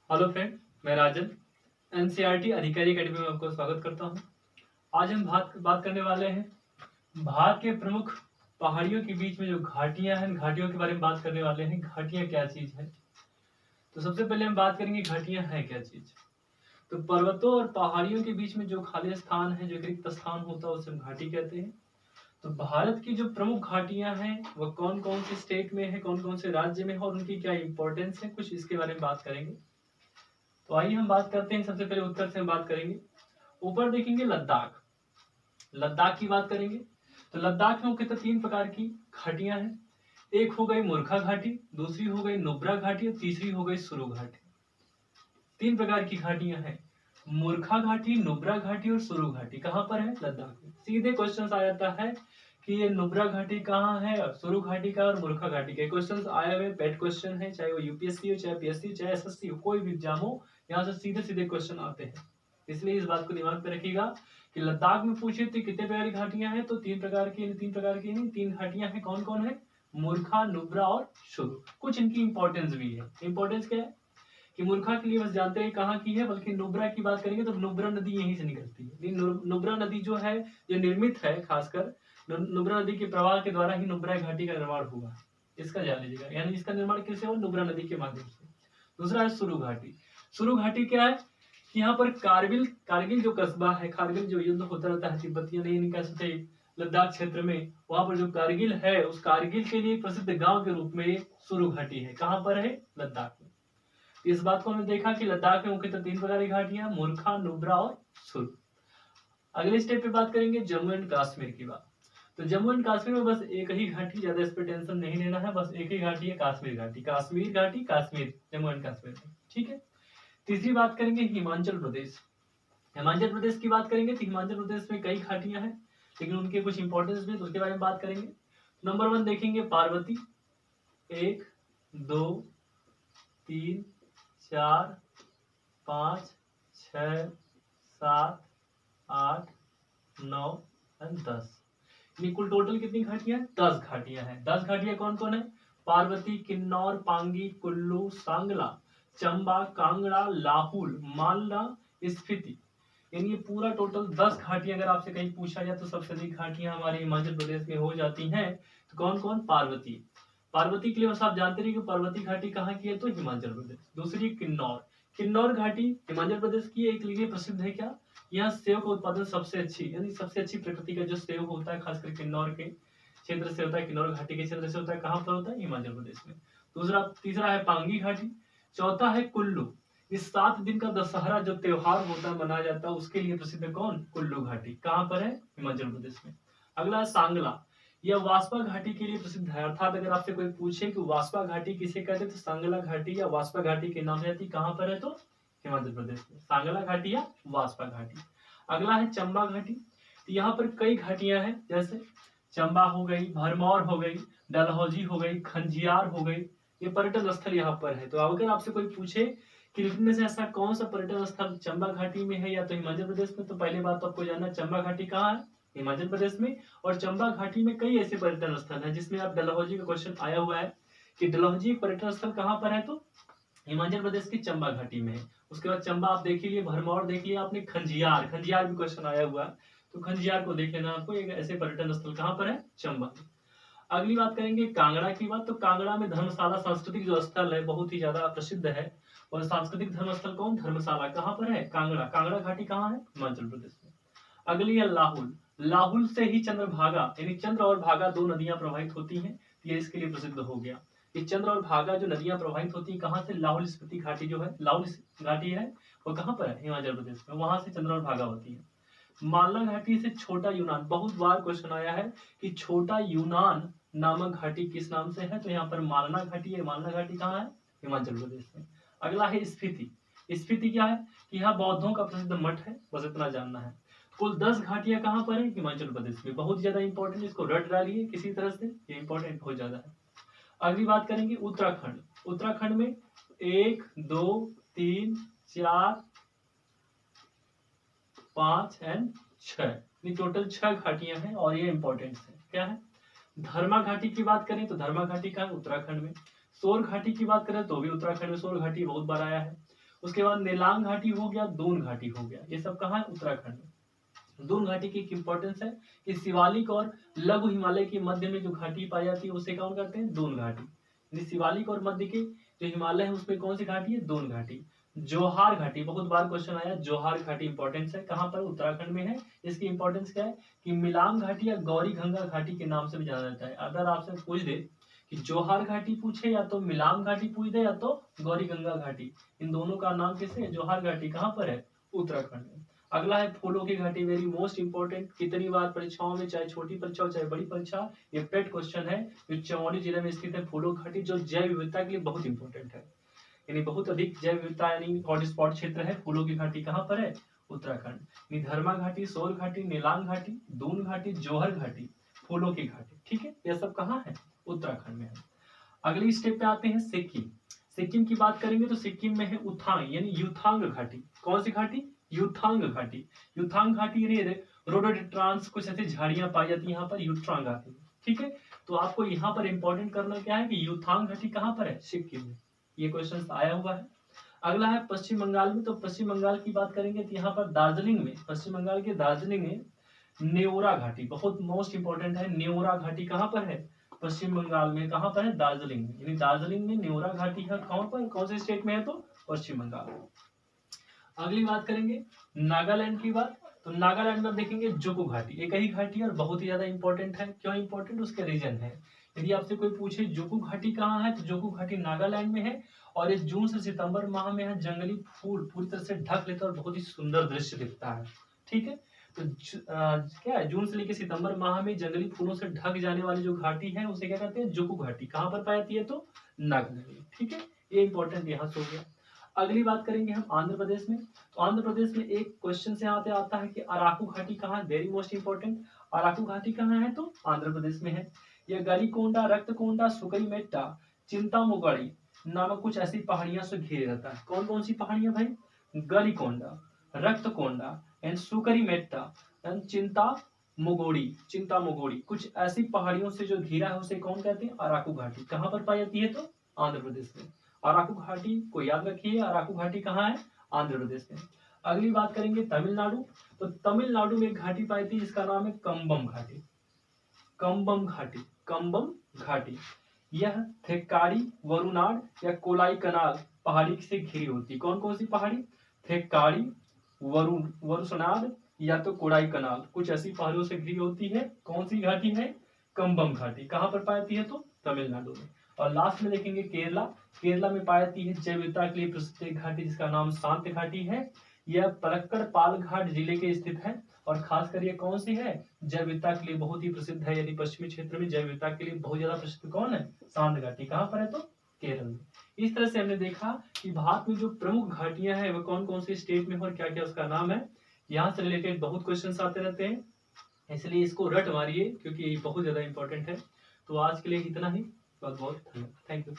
Hello friend, मैं राजन NCERT अधिकारी academy में आपको स्वागत करता हूं। आज हम बात करने वाले हैं भारत के प्रमुख पहाड़ियों के बीच में जो घाटियां हैं, घाटियों के बारे में बात करने वाले हैं। घाटियां क्या चीज है? तो सबसे पहले हम बात करेंगे घाटियां है क्या चीज। तो पर्वतों और पहाड़ियों के बीच में जो खाली स्थान है, जो रिक्त स्थान होता है, उसे हम घाटी कहते हैं। तो भारत की जो प्रमुख घाटियां हैं वह कौन कौन से स्टेट में है, कौन कौन से राज्य में है और उनकी क्या इंपॉर्टेंस है, कुछ इसके बारे में बात करेंगे। तो आइए हम बात करते हैं। सबसे पहले उत्तर से हम बात करेंगे। ऊपर देखेंगे लद्दाख। लद्दाख की बात करेंगे तो लद्दाख में मुख्यतः 3 प्रकार की घाटियां हैं। एक हो गई मूर्खा घाटी, दूसरी हो गई नुब्रा घाटी और तीसरी हो गई सुरु घाटी। 3 प्रकार की घाटियां हैं, मूर्खा घाटी, नुब्रा घाटी और सुरु घाटी। कहां पर है? लद्दाख में। सीधे क्वेश्चन आ जाता है कि ये नुब्रा घाटी कहाँ है और सुरु घाटी का और मूर्खा घाटी का। क्वेश्चन आए हुए पेट क्वेश्चन है, चाहे वो यूपीएससी हो, चाहे पीएससी, चाहे एसएससी हो, कोई भी एग्जाम हो, यहाँ से सीधे सीधे क्वेश्चन आते हैं। इसलिए इस बात को दिमाग में रखिएगा कि लद्दाख में पूछे थे कितने प्रकार की घाटियां हैं, तो 3 प्रकार की नहीं, 3 घाटियां हैं। कौन कौन है? मूर्खा, नुब्रा और सुरु। कुछ इनकी इंपॉर्टेंस भी है। इंपॉर्टेंस क्या है कि मूर्खा के लिए बस जानते हैं कहाँ की है, बल्कि नुब्रा की बात करेंगे तो नुब्रा नदी यहीं से निकलती है। नुब्रा नदी जो है, जो निर्मित है, खासकर नुब्रा नदी के प्रवाह के द्वारा ही नुब्रा घाटी का निर्माण हुआ। इसका जान लीजिएगा, यानी इसका निर्माण किससे हुआ? नुब्रा नदी के माध्यम से। दूसरा है सुरु घाटी। सुरु घाटी क्या है कि यहाँ पर कारगिल जो कस्बा है, कारगिल जो युद्ध होता रहता है तिब्बतियों नहीं कह सकते लद्दाख क्षेत्र में, वहां पर जो कारगिल है, उस कारगिल के लिए प्रसिद्ध गांव के रूप में सुरु घाटी है। कहां पर है? लद्दाख में। इस बात को हमने देखा कि लद्दाख में मुख्यतः 3 प्रकार की घाटियां, मूर्खा, नुब्रा और सुरु। अगले स्टेप पे बात करेंगे जम्मू एंड कश्मीर की बात। तो जम्मू एंड कश्मीर में बस एक ही घाटी, ज्यादा इस पर टेंशन नहीं लेना है, बस एक ही घाटी है, कश्मीर घाटी। कश्मीर घाटी, कश्मीर, जम्मू एंड कश्मीर में, ठीक है। तीसरी बात करेंगे हिमाचल प्रदेश। हिमाचल प्रदेश की बात करेंगे तो हिमाचल प्रदेश में कई घाटियां हैं, लेकिन उनके कुछ इंपॉर्टेंस भी, तो उसके बारे में बात करेंगे। नंबर 1 देखेंगे पार्वती। 1, 2, 3, 4, 5, 6, 7, 8, 9 और 10। कुल टोटल कितनी घाटियां? 10 घाटियां हैं। 10 घाटियां कौन कौन है? पार्वती, किन्नौर, पांगी, कुल्लू, सांगला, चंबा, कांगड़ा, लाहुल, मालदा, स्फीति। यानी ये पूरा टोटल 10 घाटियां अगर आपसे कहीं पूछा जाए तो सबसे अधिक घाटियां हमारे हिमाचल प्रदेश में हो जाती हैं। तो कौन कौन? पार्वती। पार्वती के लिए बस आप जानते रहिए कि पार्वती घाटी कहाँ की है, तो हिमाचल प्रदेश। दूसरी किन्नौर। किन्नौर घाटी हिमाचल प्रदेश की एक लिए प्रसिद्ध है। क्या? यहाँ सेव का उत्पादन सबसे अच्छी, यानी सबसे अच्छी प्रकृति का जो सेव होता है, खासकर किन्नौर के क्षेत्र से होता है, किन्नौर घाटी के क्षेत्र से होता है। कहाँ पर होता है? हिमाचल प्रदेश में। तीसरा है पांगी घाटी। चौथा है कुल्लू। इस 7 दिन का दशहरा जो त्योहार होता है, मनाया जाता है, उसके लिए प्रसिद्ध कौन? कुल्लू घाटी। कहाँ पर है? हिमाचल प्रदेश में। अगला है सांगला। यह वास्पा घाटी के लिए प्रसिद्ध है। अर्थात अगर आपसे कोई पूछे कि वास्पा घाटी किसे कहते हैं, तो सांगला घाटी या वास्पा घाटी के नाम से आती। कहाँ पर है? तो हिमाचल प्रदेश में। सांगला घाटी या वास्पा घाटी। अगला है चंबा घाटी। तो यहाँ पर कई घाटियां हैं, जैसे चंबा हो गई, भरमौर हो गई, डलहौजी हो गई, खंजियार हो गई। ये पर्यटन स्थल यहाँ पर है। तो अगर आपसे कोई पूछे कि इनमें से ऐसा कौन सा पर्यटन स्थल चंबा घाटी में है या तो हिमाचल प्रदेश में, तो पहले बात तो आपको जानना, चंबा घाटी कहाँ है? हिमाचल प्रदेश में। और चंबा घाटी में कई ऐसे पर्यटन स्थल हैं, जिसमें आप डलहौजी का क्वेश्चन आया हुआ है कि डलहौजी पर्यटन स्थल कहाँ पर है, तो हिमाचल प्रदेश की चंबा घाटी में है। उसके बाद चंबा आप देख लीजिए, भरमौर देख लिया आपने, खंजियार भी क्वेश्चन आया हुआ है, तो खंजियार को देख लेना आपको। एक ऐसे पर्यटन स्थल कहाँ पर है? चंबा। अगली बात करेंगे कांगड़ा की बात। तो कांगड़ा में धर्मशाला सांस्कृतिक जो स्थल है, बहुत ही ज्यादा प्रसिद्ध है। और सांस्कृतिक धर्म स्थल कौन? धर्मशाला। कहाँ पर है? कांगड़ा। कांगड़ा घाटी कहाँ है? हिमाचल प्रदेश में। अगली है लाहुल। लाहुल से ही चंद्रभागा, यानी चंद्र और भागा 2 नदियां प्रवाहित होती हैं, ये इसके लिए प्रसिद्ध हो गया। ये चंद्र और भागा जो नदियां प्रवाहित होती है, कहाँ से? लाहुल स्पीति घाटी जो है, लाहुल घाटी है, वो कहाँ पर है? हिमाचल प्रदेश में। वहां से चंद्र और भागा होती है। मालना घाटी से छोटा यूनान। बहुत बार क्वेश्चन आया है कि छोटा यूनान नामक घाटी किस नाम से है, तो यहाँ पर मालना घाटी है। मालना घाटी कहाँ है? हिमाचल प्रदेश में। अगला है स्फीति। स्फीति क्या है कि यहाँ बौद्धों का प्रसिद्ध मठ है, बस इतना जानना है। कुल 10 घाटियां कहाँ पर है? हिमाचल प्रदेश में। बहुत ज्यादा इंपॉर्टेंट, इसको रट डालिए किसी तरह से, ये इंपॉर्टेंट बहुत ज्यादा है। अगली बात करेंगे उत्तराखंड। उत्तराखंड में 1, 2, 3, 4, 5 एंड 6, टोटल 6 घाटियां हैं और ये इंपॉर्टेंट है। क्या है? धर्मा घाटी की बात करें तो धर्मा घाटी का है उत्तराखंड में। सोर घाटी की बात करें तो भी उत्तराखंड में। सोर घाटी बहुत बार आया है। उसके बाद नेलांग घाटी हो गया, दून घाटी हो गया, ये सब कहाँ है? उत्तराखंड में। दून घाटी की इंपॉर्टेंस है कि शिवालिक और लघु हिमालय के मध्य में जो घाटी पाई जाती है उसे कौन कहते हैं? दून घाटी। यानी शिवालिक और मध्य के जो हिमालय है उसमें कौन सी घाटी है? दून घाटी। जोहार घाटी, बहुत बार क्वेश्चन आया, जोहार घाटी इंपॉर्टेंस है, कहाँ पर? उत्तराखंड में है। इसकी इंपॉर्टेंस क्या है कि मिलाम घाटी या गौरी गंगा घाटी के नाम से भी जाना जाता है। अगर आपसे पूछ दे कि जोहार घाटी पूछे या तो मिलाम घाटी पूछ दे या तो गौरी गंगा घाटी, इन दोनों का नाम किससे है? जोहार घाटी। कहाँ पर है? उत्तराखंड में। अगला है फूलों की घाटी, वेरी मोस्ट इंपॉर्टेंट, कितनी बार परीक्षाओं में, चाहे छोटी परीक्षा हो चाहे बड़ी परीक्षा, ये पेट क्वेश्चन है। जो चमोली जिले में स्थित है फूलों की घाटी, जो जैव विविधता के लिए बहुत इंपॉर्टेंट है, यानी बहुत अधिक जैव विविधता यानी हॉटस्पॉट क्षेत्र है। फूलों की घाटी कहाँ पर है? उत्तराखंड। धर्मा घाटी, सोर घाटी, नीलांग घाटी, दून घाटी, जोहर घाटी, फूलों की घाटी, ठीक है, यह सब कहाँ है? उत्तराखंड में है। अगली स्टेप पे आते हैं सिक्किम। सिक्किम की बात करेंगे तो सिक्किम में है उथांग यानी यूथांग घाटी। कौन सी घाटी? यूथांग घाटी। यूथांग घाटी यानी रोडोडेंड्रॉन्स, कुछ ऐसी झाड़ियां पाई जाती है यहाँ पर, यूथांग घाटी, ठीक है। तो आपको यहाँ पर इंपॉर्टेंट करना क्या है कि यूथांग घाटी कहाँ पर है? सिक्किम में। ये क्वेश्चन आया हुआ है। अगला है पश्चिम बंगाल में। तो पश्चिम बंगाल की बात करेंगे तो यहाँ पर दार्जिलिंग में, पश्चिम बंगाल के दार्जिलिंग में नेओरा घाटी, बहुत मोस्ट इंपॉर्टेंट है। नेओरा घाटी कहाँ पर है? पश्चिम बंगाल में। कहाँ पर है? दार्जिलिंग में। यानी दार्जिलिंग में नेओरा घाटी है। कहाँ पर? कौन से स्टेट में है? तो पश्चिम बंगाल। अगली बात करेंगे नागालैंड की बात। तो नागालैंड में देखेंगे जुकू घाटी, एक ही घाटी है और बहुत ही ज्यादा इंपॉर्टेंट है। क्यों इंपॉर्टेंट? उसके रीजन है। यदि आपसे कोई पूछे जुकू घाटी कहाँ है, तो जुकू घाटी नागालैंड में है और इस जून से सितंबर माह में है जंगली फूल पूरी तरह से ढक लेता है और बहुत ही सुंदर दृश्य दिखता है, ठीक है। तो क्या है, जून से लेकर सितंबर माह में जंगली फूलों से ढक जाने वाली जो घाटी है उसे क्या कहते हैं? जुकू घाटी। कहाँ पर पाई जाती है? तो नागालैंड, ठीक है। ये इंपॉर्टेंट यहाँ से हो गया। अगली बात करेंगे हम आंध्र प्रदेश में। तो आंध्र प्रदेश में एक क्वेश्चन से यहाँ पे आता है कि अराकू घाटी कहाँ है? Very most important. अराकू घाटी कहाँ है? तो आंध्र प्रदेश में है। यह गलीकोंडा, रक्तकोंडा, सुकरीमेट्टा, चिंतामुगड़ी नामक कुछ ऐसी पहाड़ियों से घिरे रहता है। कौन कौन सी पहाड़ियां भाई? गलीकोंडा, रक्तकोंडा एंड सुकरीमेट्टा एंड चिंतामुगोड़ी, कुछ ऐसी पहाड़ियों से जो घिरा है उसे कौन कहते हैं? अराकू घाटी। कहाँ पर पाई जाती है? तो आंध्र प्रदेश में। अराकू घाटी को याद रखिए, अराकू घाटी कहाँ है? आंध्र प्रदेश में। अगली बात करेंगे तमिलनाडु। तो तमिलनाडु में एक घाटी पाई थी जिसका नाम है कंबम घाटी। कंबम घाटी, कंबम घाटी, यह थेक्कारी, वरुणाड या कोलाई कनाल पहाड़ी से घिरी होती है। कौन कौन सी पहाड़ी? थेक्कारी, वरुणाड या तो कोडाई कनाल, कुछ ऐसी पहाड़ियों से घिरी होती है। कौन सी घाटी है? कंबम घाटी। कहाँ पर पाई जाती है? तो तमिलनाडु में। और लास्ट में देखेंगे केरला। केरला में पाई जाती है जैव विविधता के लिए प्रसिद्ध एक घाटी जिसका नाम शांत घाटी है। यह पलक्कड़ पालघाट जिले के स्थित है और खासकर ये कौन सी है? जैव विविधता के लिए बहुत ही प्रसिद्ध है। यदि पश्चिमी क्षेत्र में जैव विविधता के लिए बहुत ज्यादा प्रसिद्ध कौन है? शांत घाटी। कहाँ पर है? तो केरल में। इस तरह से हमने देखा कि भारत में जो प्रमुख घाटियां हैं वह कौन कौन से स्टेट में और क्या क्या उसका नाम है। यहाँ से रिलेटेड बहुत क्वेश्चन आते रहते हैं, इसलिए इसको रट मारिए क्योंकि ये बहुत ज्यादा इंपॉर्टेंट है। तो आज के लिए इतना ही। बहुत बहुत धन्यवाद। Thank you.